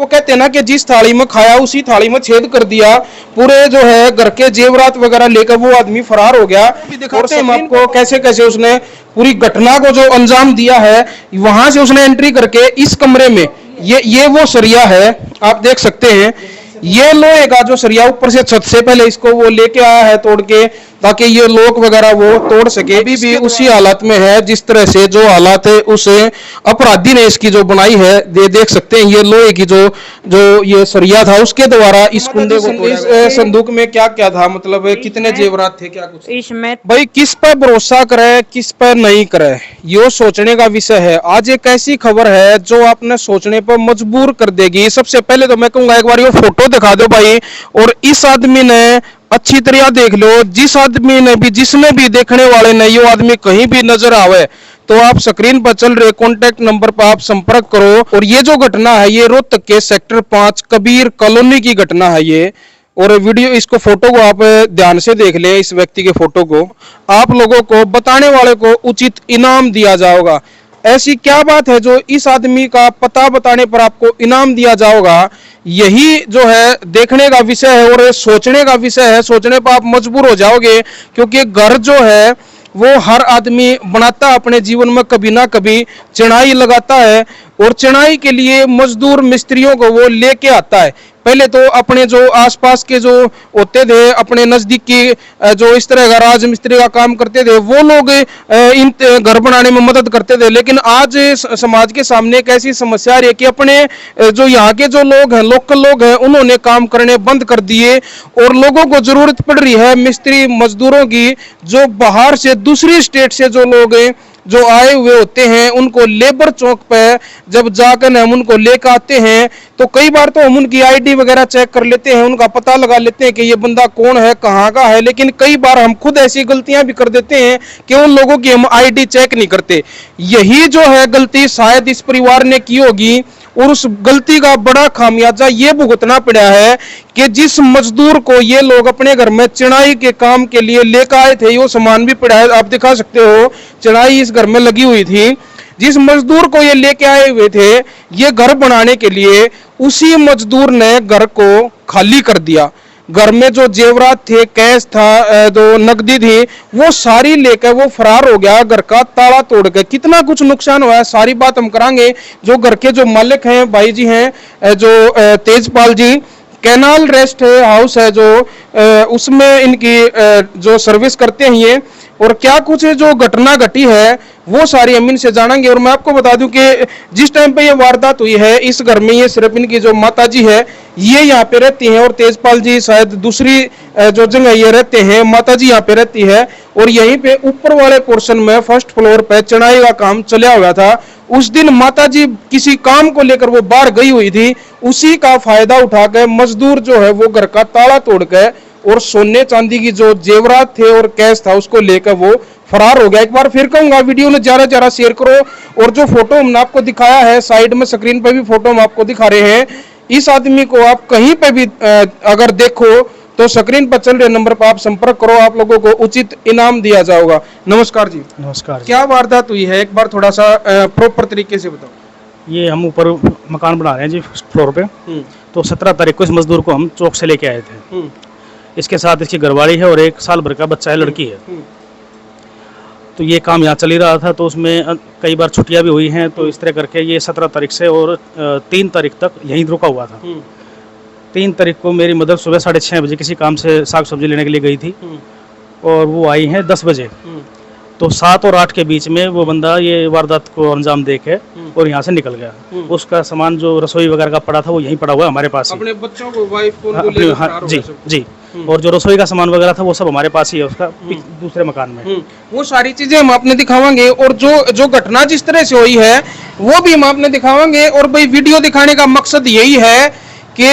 वो कहते हैं ना कि जिस थाली में खाया उसी थाली में छेद कर दिया, पूरे जो है घर के जेवरात वगैरह लेकर वो आदमी फरार हो गया। और हम आपको कैसे कैसे उसने पूरी घटना को जो अंजाम दिया है, वहां से उसने एंट्री करके इस कमरे में ये वो सरिया है, आप देख सकते हैं। ये लोहे का जो सरिया ऊपर से छत से पहले इसको वो लेके आया है तोड़ के, ताकि ये लोक वगैरह वो तोड़ सके। अभी भी उसी हालत में है जिस तरह से जो हालात है उसे अपराधी ने इसकी जो बनाई है, ये देख सकते हैं। ये लोहे की जो ये सरिया था उसके द्वारा इस कुंडे को, इस संदूक में क्या क्या था, मतलब कितने जेवरात थे, क्या कुछ इसमें। भाई किस पर भरोसा करे किस पर नहीं करे, ये सोचने का विषय है। आज एक ऐसी खबर है जो आपने सोचने पर मजबूर कर देगी। सबसे पहले तो मैं कहूंगा एक बार ये फोटो दिखा दो भाई, और इस आदमी ने अच्छी तरह देख लो। जिस आदमी ने भी, जिसने भी देखने वाले ने ये आदमी कहीं भी नजर आवे तो आप स्क्रीन पर चल रहे कॉन्टेक्ट नंबर पर आप संपर्क करो। और ये जो घटना है ये रोहतक के सेक्टर 5 कबीर कॉलोनी की घटना है ये। और वीडियो, इसको फोटो को आप ध्यान से देख ले, इस व्यक्ति के फोटो को। आप लोगों को, बताने वाले को उचित इनाम दिया जाएगा। ऐसी क्या बात है जो इस आदमी का पता बताने पर आपको इनाम दिया जाएगा, यही जो है देखने का विषय है और सोचने का विषय है। सोचने पर आप मजबूर हो जाओगे, क्योंकि घर जो है वो हर आदमी बनाता अपने जीवन में, कभी ना कभी चिनाई लगाता है। और चिनाई के लिए मजदूर मिस्त्रियों को वो लेके आता है। पहले तो अपने जो आसपास के जो होते थे, अपने नजदीक की जो इस तरह का राज मिस्त्री का काम करते थे, वो लोग इन घर बनाने में मदद करते थे। लेकिन आज समाज के सामने एक ऐसी समस्या आ रही है कि अपने जो यहाँ के जो लोग हैं, लोकल लोग हैं, उन्होंने काम करने बंद कर दिए। और लोगों को जरूरत पड़ रही है मिस्त्री मजदूरों की, जो बाहर से, दूसरी स्टेट से जो लोग जो आए हुए होते हैं, उनको लेबर चौक पे जब जाकर हम उनको लेकर आते हैं तो कई बार तो हम उनकी आईडी वगैरह चेक कर लेते हैं, उनका पता लगा लेते हैं कि ये बंदा कौन है, कहाँ का है। लेकिन कई बार हम खुद ऐसी गलतियां भी कर देते हैं कि उन लोगों की हम आईडी चेक नहीं करते। यही जो है गलती शायद इस परिवार ने की होगी, और उस गलती का बड़ा खामियाजा ये भुगतना पड़ा है कि जिस मजदूर को ये लोग अपने घर में चिनाई के काम के लिए लेकर आए थे, वो सामान भी पड़ा है, आप दिखा सकते हो, चिनाई इस घर में लगी हुई थी। जिस मजदूर को ये लेके आए हुए थे ये घर बनाने के लिए, उसी मजदूर ने घर को खाली कर दिया। घर में जो जेवरात थे, कैश था, जो नकदी थी, वो सारी लेकर वो फरार हो गया, घर का ताला तोड़ के। कितना कुछ नुकसान हुआ है सारी बात हम करांगे। जो घर के जो मालिक हैं, भाई जी हैं, जो तेजपाल जी, कैनाल रेस्ट हाउस है जो, उसमें इनकी जो सर्विस करते हैं ये, और क्या कुछ जो घटना घटी है वो सारी हम इनसे जानेंगे। और मैं आपको बता दूं कि जिस टाइम पे ये वारदात हुई है इस घर में, ये सिर्फ इनकी जो माता जी है ये यहाँ पे रहती हैं, और तेजपाल जी शायद दूसरी जो जगह ये रहते हैं, माता जी यहाँ पे रहती है। और यहीं पे ऊपर वाले पोर्शन में फर्स्ट फ्लोर पे चिनाई का काम चला हुआ था। उस दिन माता जी किसी काम को लेकर वो बाहर गई हुई थी, उसी का फायदा उठाकर मजदूर जो है वो घर का ताला तोड़ के और सोने चांदी की जो जेवरात थे और कैश था उसको लेकर वो फरार हो गया। एक बार फिर कहूंगा वीडियो ने ज्यादा शेयर करो। और जो फोटो हमने आपको दिखाया है, साइड में स्क्रीन पे भी फोटो हम आपको दिखा रहे हैं, इस आदमी को आप कहीं पे भी अगर देखो तो स्क्रीन पर चल रहे नंबर पर आप संपर्क करो, आप लोगों को उचित इनाम दिया जाएगा। नमस्कार जी। नमस्कार। क्या वारदात हुई है एक बार थोड़ा सा प्रॉपर तरीके से बताओ। ये हम ऊपर मकान बना रहे हैं जी, फर्स्ट फ्लोर पे। तो 17 तारीख को इस मजदूर को हम चौक से लेके आए थे। इसके साथ इसकी घरवाली है और 1 साल भर का बच्चा है, लड़की है। तो ये काम यहाँ चल ही रहा था, तो उसमें कई बार छुट्टियां भी हुई हैं। तो इस तरह करके ये 17 तारीख से और 3 तारीख तक यहीं रुका हुआ था। 3 तारीख को मेरी मदर सुबह 6:30 बजे किसी काम से साग सब्जी लेने के लिए गई थी, और वो आई हैं 10 बजे। तो 7 और 8 के बीच में वो बंदा ये वारदात को अंजाम दे के और यहाँ से निकल गया। उसका सामान जो रसोई वगैरह का पड़ा था वो यहीं पड़ा हुआ है हमारे पास। अपने बच्चों को, वाइफ को, हाँ, जी जी। और जो रसोई का सामान वगैरह था वो सब हमारे पास ही है, उसका दूसरे मकान में। वो सारी चीजें हम आपने दिखावांगे, और जो घटना जिस तरह से हुई है वो भी हम आपने दिखावांगे। और भाई वीडियो दिखाने का मकसद यही है कि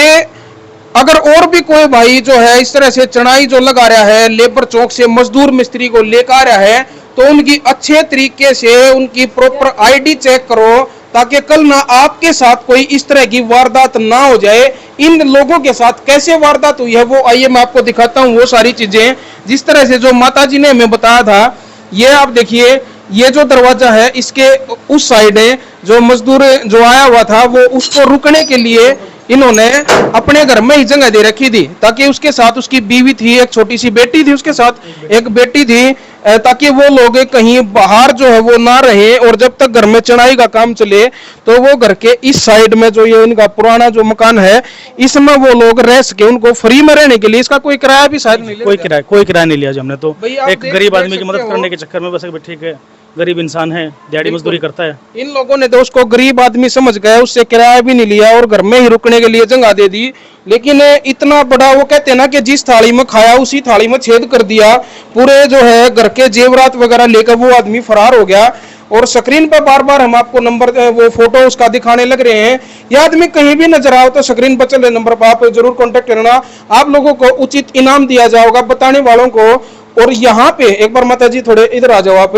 अगर और भी कोई भाई जो है इस तरह से चिनाई जो लगा रहा है, लेबर चौक से मजदूर मिस्त्री को लेकर आ रहा है, तो उनकी अच्छे तरीके से उनकी प्रॉपर आईडी चेक करो, ताकि कल ना आपके साथ कोई इस तरह की वारदात ना हो जाए। इन लोगों के साथ कैसे वारदात हुई है वो आइए मैं आपको दिखाता हूँ। वो सारी चीजें जिस तरह से जो माताजी ने हमें बताया था, ये आप देखिए, ये जो दरवाजा है इसके उस साइड है, जो मजदूर जो आया हुआ था वो उसको रुकने के लिए इन्होंने अपने घर में ही जगह दे रखी थी, ताकि उसके साथ उसकी बीवी थी, एक छोटी सी बेटी थी, उसके साथ एक बेटी थी, ताकि वो लोग कहीं बाहर जो है वो ना रहे, और जब तक घर में चढ़ाई का काम चले तो वो घर के इस साइड में जो ये इनका पुराना जो मकान है इसमें वो लोग रह सके, उनको फ्री में रहने के लिए। इसका कोई किराया भी शायद नहीं कोई किराया नहीं लिया जी हमने तो। भाई आप एक देख गरीब आदमी की सकते मदद हो। करने के चक्कर में बस ठीक है, गरीब इंसान है, दिहाड़ी मजदूरी करता है। इन लोगों ने तो उसको गरीब आदमी समझ गए, उससे किराया भी नहीं लिया और घर में ही रुकने के लिए जगह दे दी। लेकिन इतना बड़ा, वो कहते हैं ना कि जिस थाली में खाया उसी थाली में छेद कर दिया, पूरे जो है घर के जेवरात वगैरह लेकर वो आदमी फरार हो गया। और स्क्रीन पर बार बार हम आपको नंबर वो फोटो उसका दिखाने लग रहे हैं। यह आदमी कहीं भी नजर आओ तो स्क्रीन पर चल रहे नंबर पर आप जरूर कांटेक्ट करना, आप लोगों को उचित इनाम दिया जाएगा बताने वालों को। और यहाँ पे एक बार माता जी थोड़े इधर आ जाओ आप,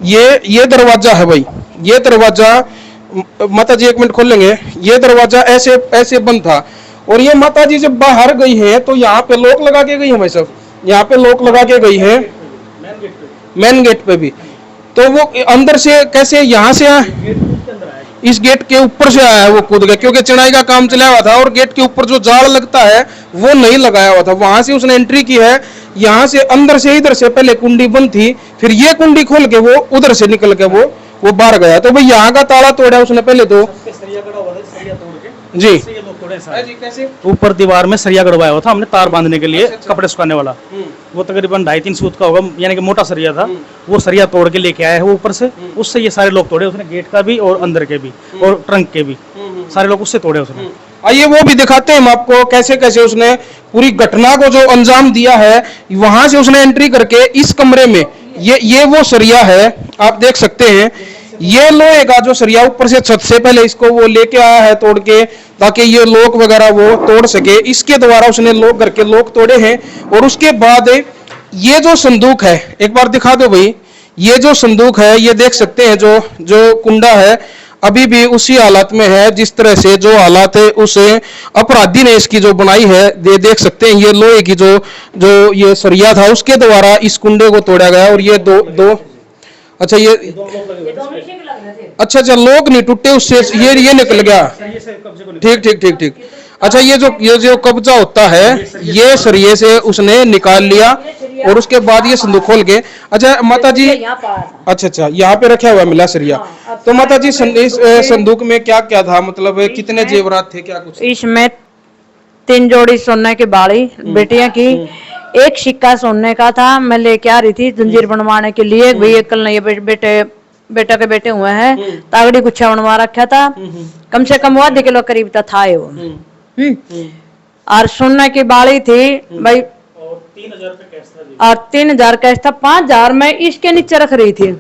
ये दरवाजा है भाई, ये दरवाजा माता जी एक मिनट खोलेंगे। ये दरवाजा ऐसे ऐसे बंद था, और ये माता जी जब बाहर गई है तो यहाँ पे लॉक लगा के गई है भाई साहब, यहाँ पे लॉक लगा के गई है मेन गेट पे भी। तो वो अंदर से कैसे यहाँ से इस गेट के ऊपर से आया है, वो कूद गया, क्योंकि चढ़ाई का काम चला हुआ था और गेट के ऊपर जो जाल लगता है वो नहीं लगाया हुआ था, वहां से उसने एंट्री की है। यहाँ से अंदर से इधर से पहले कुंडी बंद थी, फिर ये कुंडी खोल के वो उधर से निकल के वो बाहर गया। तो भाई यहाँ का ताला तोड़ा उसने पहले तो जी कैसे ऊपर दीवार में सरिया गड़वाया हुआ था हमने, तार बांधने के लिए, कपड़े सुखाने वाला। वो तकरीबन 2.5-3 फुट का होगा, यानी कि मोटा सरिया था। वो सरिया तोड़ के लेके आया है वो ऊपर से, उससे ये सारे लोग तोड़े उसने, गेट का भी और अंदर के भी और ट्रंक के भी, सारे लोग उससे तोड़े उसने। आइए वो भी दिखाते हैं हम आपको कैसे कैसे उसने पूरी घटना को जो अंजाम दिया है। वहां से उसने एंट्री करके इस कमरे में, ये वो सरिया है, आप देख सकते हैं, ये लोहे का जो सरिया ऊपर से छत से पहले इसको वो लेके आया है तोड़ के, ताकि ये लोक वगैरह वो तोड़ सके। इसके द्वारा उसने लोग घर के लोक तोड़े हैं। और उसके बाद ये जो संदूक है, एक बार दिखा दो भाई, ये जो संदूक है ये देख सकते हैं, जो कुंडा है अभी भी उसी हालत में है जिस तरह से जो हालात है उसे अपराधी ने इसकी जो बनाई है, देख सकते हैं। ये लोहे की जो ये सरिया था उसके द्वारा इस कुंडे को तोड़ा गया। और ये दो अच्छा ये अच्छा लोग नहीं टूटे उससे, ये निकल गया। ठीक। अच्छा ये जो कब्जा होता है ये सरिये से उसने निकाल लिया और उसके बाद ये संदूक खोल के, अच्छा माता जी अच्छा यहाँ पे रखा हुआ मिला सरिया। तो माता जी इस संदूक में क्या क्या था, मतलब कितने जेवरात थे, क्या कुछ? इसमें 3 जोड़ी सोने की बाली बेटियां की, एक सिक्का सोने का था, मैं लेके आ रही थी जंजीर बनवाने के लिए। भैया कल ये बेटा के बेटे हुए हैं, तागड़ी गुच्छा बनवा रखा था, कम से कम 1.5 किलो करीब था वो। और सोने की बाली थी भाई, और 3,000 कैश था। 5,000 मैं इसके नीचे रख रही थी,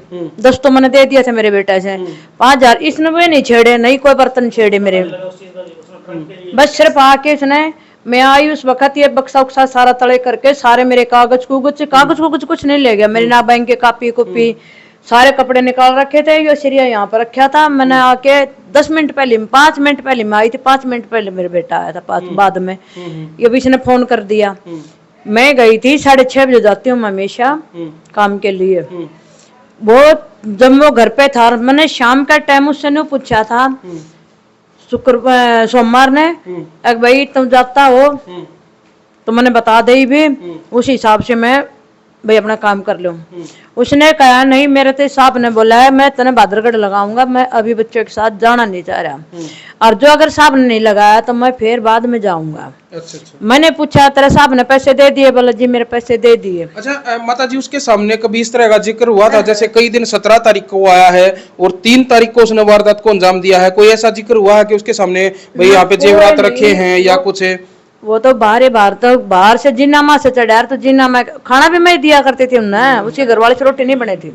10 तो मैंने दे दिया था मेरे बेटे से। 5,000 इसने भी नहीं छेड़े, नहीं कोई बर्तन छेड़े मेरे, बस सिर्फ आके इसने, मैं आई उस वक्त ये बक्सा उक्सा सारा तले करके सारे मेरे कागज कुछ नहीं ले गया मेरे, ना बैंक के कापी कुपी, सारे कपड़े निकाल रखे थे। ये सरिया यहाँ पर रखा था। मैंने आके 5 मिनट पहले मैं आई थी, 5 मिनट पहले मेरे बेटा आया था, बाद में ये भी इसने फोन कर दिया। मैं गई थी 6:30 बजे जाती हूँ हमेशा काम के लिए। वो जब वो घर पे था, मैंने शाम का टाइम उससे नहीं पूछा था, सोमवार ने, भाई तुम जाता हो तो मैंने बता दी भी, उस हिसाब से मैं भाई अपना काम कर लूं। उसने कहा नहीं, मेरे तो साहब ने बोला है मैं तेने भादरगढ़ लगाऊंगा, मैं अभी बच्चों के साथ जाना नहीं चाह रहा, और जो अगर साहब ने नहीं लगाया तो मैं फिर बाद में जाऊंगा। अच्छा। मैंने पूछा तेरे साहब ने पैसे दे दिए? बोला जी मेरे पैसे दे दिए। अच्छा माता जी, उसके सामने कभी इस तरह का जिक्र हुआ था, जैसे कई दिन 17 तारीख को आया है और 3 तारीख को उसने वारदात को अंजाम दिया है, कोई ऐसा जिक्र हुआ है कि उसके सामने भाई यहाँ पे जेवरात रखे हैं या कुछ है? वो तो बाहर से जिन्नामा से चढ़ा, तो जिन्नामा खाना भी मैं दिया करती थी उन्हें, उसकी घरवाली से रोटी नहीं बनी थी।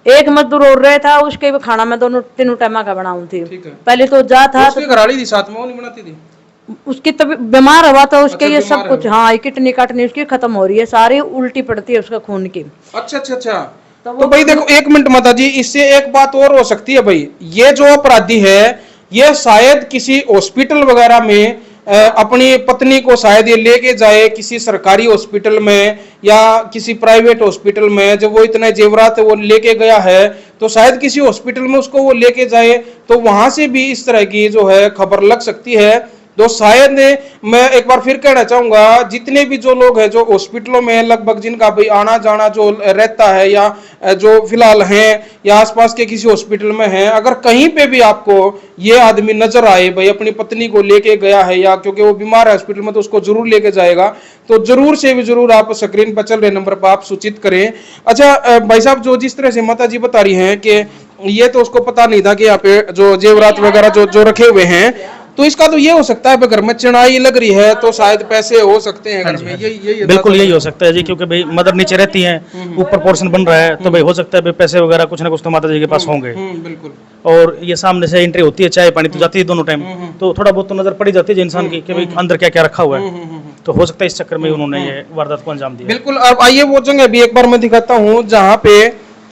एक मजदूर और रहा था, उसके भी खाना मैं 2-3 टाइम का बनाऊं थी। पहले तो जा था, उसकी घरवाली थी साथ में, वो नहीं बनाती थी? उसकी तब बीमार हुआ था, उसके ये सब कुछ, हाँ किडनी काटनी उसकी खत्म हो रही है, सारी उल्टी पड़ती है उसका खून की। अच्छा। तो भाई देखो 1 मिनट माता जी, इससे एक बात और हो सकती है भाई, ये जो अपराधी है ये शायद किसी हॉस्पिटल वगैरह में अपनी पत्नी को शायद ये लेके जाए किसी सरकारी हॉस्पिटल में या किसी प्राइवेट हॉस्पिटल में, जब वो इतने जेवरात वो लेके गया है तो शायद किसी हॉस्पिटल में उसको वो लेके जाए तो वहां से भी इस तरह की जो है खबर लग सकती है। तो शायद मैं एक बार फिर कहना चाहूंगा, जितने भी जो लोग हैं जो हॉस्पिटलों में लगभग जिनका भाई आना जाना जो रहता है या जो फिलहाल हैं या आसपास के किसी हॉस्पिटल में हैं, अगर कहीं पे भी आपको ये आदमी नजर आए भाई अपनी पत्नी को लेके गया है या क्योंकि वो बीमार है हॉस्पिटल में तो उसको जरूर लेके जाएगा, तो जरूर से भी जरूर आप स्क्रीन पर चल रहे नंबर पर आप सूचित करें। अच्छा भाई साहब, जो जिस तरह से माता जी बता रही हैं कि ये तो उसको पता नहीं था कि यहाँ पे जो जेवरात वगैरह जो जो रखे हुए हैं, तो इसका तो ये हो सकता है घर में चिनाई लग रही है तो शायद पैसे हो सकते हैं घर में, यही बिल्कुल यही हो सकता है जी, क्योंकि भाई मदर नीचे रहती हैं, ऊपर पोर्शन बन रहा है, तो भाई हो सकता है भाई पैसे वगैरह कुछ ना कुछ तो माता जी के पास होंगे। बिल्कुल। और ये सामने से एंट्री होती है, चाय पानी तो जाती है दोनों टाइम, तो थोड़ा बहुत तो नजर पड़ी जाती है इंसान की कि भाई अंदर क्या क्या रखा हुआ है, तो हो सकता है इस चक्कर में उन्होंने ये वारदात को अंजाम दिया। बिल्कुल। अब आइए वो जगह भी एक बार मैं दिखाता हूँ जहाँ पे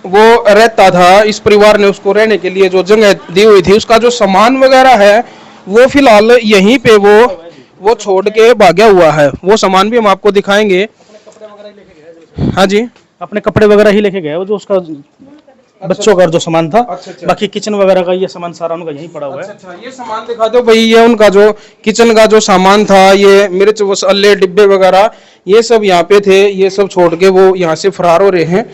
वो रहता था, इस परिवार ने उसको रहने के लिए जो जगह दी हुई थी, उसका जो सामान वगैरह है वो फिलहाल यहीं पे वो छोड़ के भागा हुआ है। वो सामान भी हम आपको दिखाएंगे। हाँ जी, अपने कपड़े वगैरह ही लेके गए, वो जो उसका बच्चों का जो सामान था। अच्छा। बाकी किचन वगैरह का ये सामान सारा उनका यहीं पड़ा हुआ है। अच्छा, ये सामान दिखा दो भाई। ये उनका जो किचन का जो सामान था, ये मिर्च मसाले डिब्बे वगैरह ये सब यहाँ पे थे, ये सब छोड़ के वो यहाँ से फरार हो रहे हैं।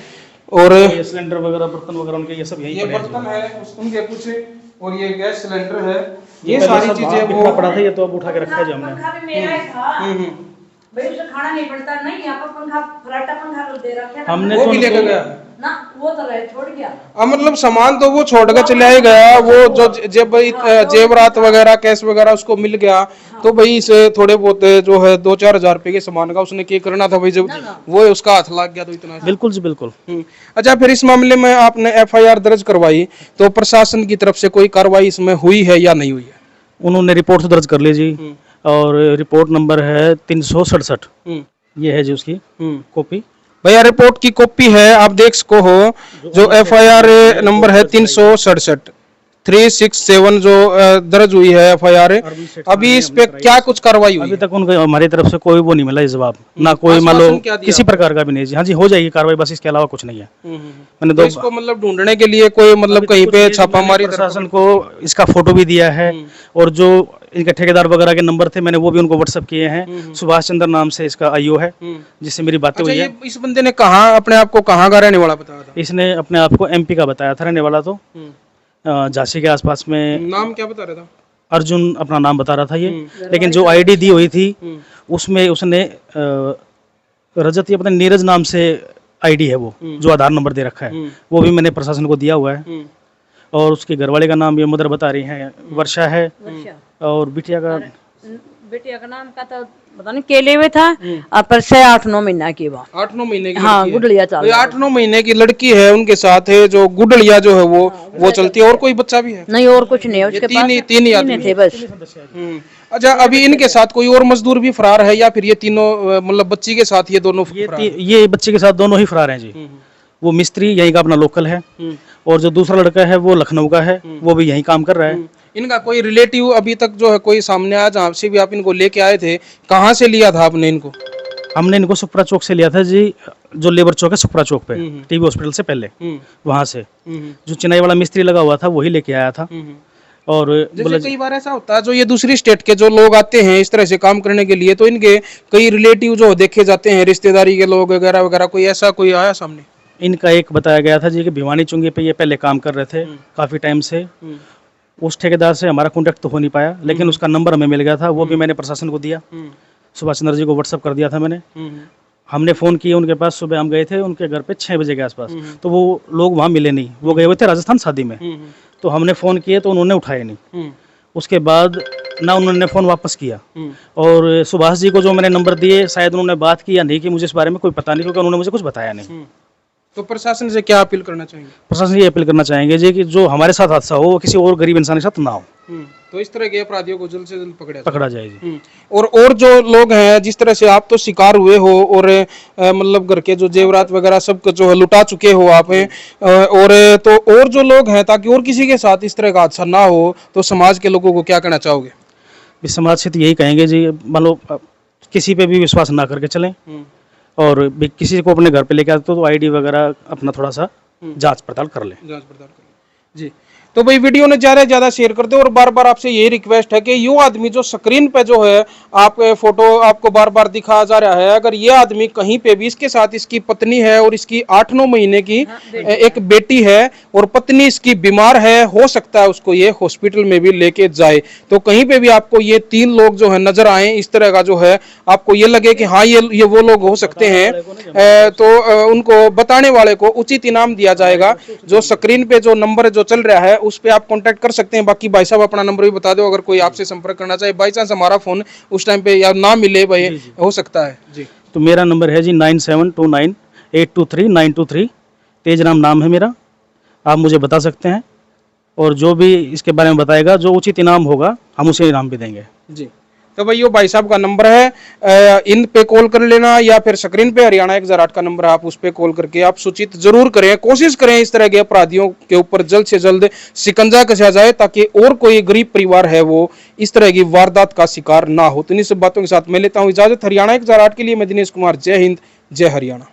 और ये सिलेंडर वगैरह बर्तन वगैरह उनके ये सब यहीं ये पड़े हैं। बर्तन है उनके कुछ, और ये गैस सिलेंडर है, ये पहले सारी सब चीजें बाहर वो बिखरा पड़ा था, ये तो अब उठा के रखा है जो हमने। पंखा भी मेरा ही था भाई, उसे खाना नहीं पड़ता नहीं, यहाँ पर पंखा फराटा पंखा तो दे रखे था हमने वो तो भी लेकर गया ना, वो तो रहे छोड़ गया। मतलब सामान तो वो छोड़ कर चले ही गया। वो जो जेवरात वगैरह कैश वगैरह उसको मिल गया, तो भाई इसे थोड़े बहुत जो है 2-4 हजार रुपए के सामान का उसने क्या करना था भाई, जब वो उसका हाथ लग गया तो इतना। बिल्कुल जी बिल्कुल। अच्छा, फिर इस मामले में आपने FIR दर्ज करवाई, तो प्रशासन की तरफ से कोई कार्रवाई इसमें हुई है या नहीं हुई है? उन्होंने रिपोर्ट तो दर्ज कर ली जी, और रिपोर्ट नंबर है 367। ये है जी उसकी कॉपी। भैया रिपोर्ट की कॉपी है, आप देख सको हो। जो FIR नंबर है 367 367 जो दर्ज हुई है FIR। अभी इस पे क्या कुछ कार्रवाई हुई? अभी तक उनको हमारी तरफ से कोई वो नहीं मिला जवाब, ना कोई मान लो किसी प्रकार का भी नहीं जी। हाँ जी, हो जाएगी कार्रवाई, बस इसके अलावा कुछ नहीं है। मैंने तो इसको मतलब ढूंढने के लिए कोई मतलब कहीं पे छापामारी प्रशासन को इसका फोटो भी दिया है, और जो इनके ठेकेदार वगैरह के नंबर थे मैंने वो भी उनको व्हाट्सएप किए हैं। सुभाष चंद्र नाम से इसका IO है जिससे मेरी बातें हुई है। इस बंदे ने कहाँ अपने आप को कहाँ का रहने वाला बताया था? इसने अपने आप को MP का बताया था रहने वाला, तो झांसी के आसपास में। नाम क्या बता रहा था? अर्जुन अपना नाम बता रहा था ये, लेकिन जो ID दी हुई थी उसमें उसने रजत या पता नहीं नीरज नाम से ID है वो, जो आधार नंबर दे रखा है, वो भी मैंने प्रशासन को दिया हुआ है। और उसके घरवाले का नाम ये मदर बता रही है वर्षा है, और बिटिया का नाम का तो पता नहीं केले में था, पर से 8-9 महीना की वो। 8-9 महीने की हाँ, लड़की है। गुडलिया चल भाई 8-9 महीने की लड़की है, उनके साथ है जो गुडलिया जो है वो चलती है। और कोई बच्चा भी है? नहीं, और कुछ नहीं है उसके पास, तीन ही आदमी थे बस। अच्छा, अभी इनके साथ कोई और मजदूर भी फरार है या फिर ये तीनों मतलब बच्ची के साथ ये दोनों फरार? ये बच्चे के साथ दोनों ही फरार हैं जी। वो मिस्त्री यहीं का अपना लोकल है, और जो दूसरा लड़का है वो लखनऊ का है, वो भी यहीं काम कर रहा है। इनका कोई रिलेटिव अभी तक जो है कोई सामने आया जहाँ से भी आप इनको लेके आए थे? कहाँ से लिया था आपने इनको? हमने इनको सुपरा चौक से लिया था जी, जो लेबर चौक है सुपरा चौक पे, TB हॉस्पिटल से पहले वहां से। जो चेन्नई वाला मिस्त्री लगा हुआ था वही लेके आया था। और जैसे कई बार ऐसा होता है जो ये दूसरी स्टेट के जो लोग आते हैं इस तरह से काम करने के लिए, तो इनके कई रिलेटिव जो देखे जाते हैं, रिश्तेदारी के लोग वगैरह वगैरह, कोई ऐसा कोई आया सामने? इनका एक बताया गया था जी कि भिवानी चुंगी पे ये पहले काम कर रहे थे काफी टाइम से। उस ठेकेदार से हमारा कॉन्टेक्ट तो हो नहीं पाया, लेकिन उसका नंबर हमें मिल गया था, वो भी मैंने प्रशासन को दिया। सुभाष चंद्र जी को व्हाट्सअप कर दिया था मैंने। हमने फ़ोन किए उनके पास, सुबह हम गए थे उनके घर पे 6 बजे के आसपास, तो वो लोग वहाँ मिले नहीं, वो गए हुए थे राजस्थान शादी में। तो हमने फ़ोन किए तो उन्होंने उठाए नहीं। उसके बाद ना उन्होंने फ़ोन वापस किया, और सुभाष जी को जो मैंने नंबर दिए शायद उन्होंने बात की या नहीं की, मुझे इस बारे में कोई पता नहीं, क्योंकि उन्होंने मुझे कुछ बताया नहीं। तो प्रशासन से क्या अपील करना चाहेंगे? प्रशासन ये अपील करना चाहेंगे जी कि जो हमारे साथ हादसा हो वो किसी और गरीब इंसान के साथ ना हो, तो इस तरह के अपराधियों को जल्द से जल्द पकड़ा जाए जी। और जो लोग हैं जिस तरह से आप तो शिकार हुए हो, और मतलब घर के जो जेवरात वगैरह सब जो है लुटा चुके हो आप, और तो और जो लोग हैं, ताकि और किसी के साथ इस तरह का हादसा ना हो, तो समाज के लोगों को क्या कहना चाहोगे? इस समाज से तो यही कहेंगे जी, मान लो किसी पे भी विश्वास ना करके चलें, और किसी को अपने घर पे लेके आते तो ID वगैरह अपना थोड़ा सा जांच पड़ताल कर लें। जांच पड़ताल करें जी। तो भाई वीडियो ने ज्यादा से ज्यादा शेयर कर दो और बार बार आपसे यही रिक्वेस्ट है कि यो आदमी जो स्क्रीन पे जो है आप फोटो आपको बार बार दिखाया जा रहा है, अगर ये आदमी कहीं पे भी, इसके साथ इसकी पत्नी है और इसकी 8-9 महीने की एक बेटी है और पत्नी इसकी बीमार है, हो सकता है उसको ये हॉस्पिटल में भी लेके जाए, तो कहीं पे भी आपको ये 3 लोग जो है नजर आए इस तरह का जो है, आपको ये लगे कि हाँ ये वो लोग हो सकते हैं, तो उनको बताने वाले को उचित इनाम दिया जाएगा। जो स्क्रीन पे जो नंबर जो चल रहा है उस पे आप कांटेक्ट कर सकते हैं। बाकी भाई साहब अपना नंबर भी बता दो, अगर कोई आपसे संपर्क करना चाहे, बाई चांस हमारा फोन उस टाइम पे या ना मिले भाई, हो सकता है जी। तो मेरा नंबर है जी 9729823923। तेजराम नाम है मेरा, आप मुझे बता सकते हैं और जो भी इसके बारे में बताएगा, जो उचित इनाम होगा हम उसे इनाम भी देंगे जी। तो भाई यो भाई साहब का नंबर है, इन पे कॉल कर लेना या फिर स्क्रीन पे हरियाणा 1008 का नंबर है, आप उस पे कॉल करके आप सूचित जरूर करें, कोशिश करें इस तरह के अपराधियों के ऊपर जल्द से जल्द शिकंजा कसा जाए, ताकि और कोई गरीब परिवार है वो इस तरह की वारदात का शिकार ना हो। तो इन सब बातों के साथ मैं लेता हूँ इजाजत। हरियाणा 1008 के लिए मैं दिनेश कुमार, जय हिंद, जय हरियाणा।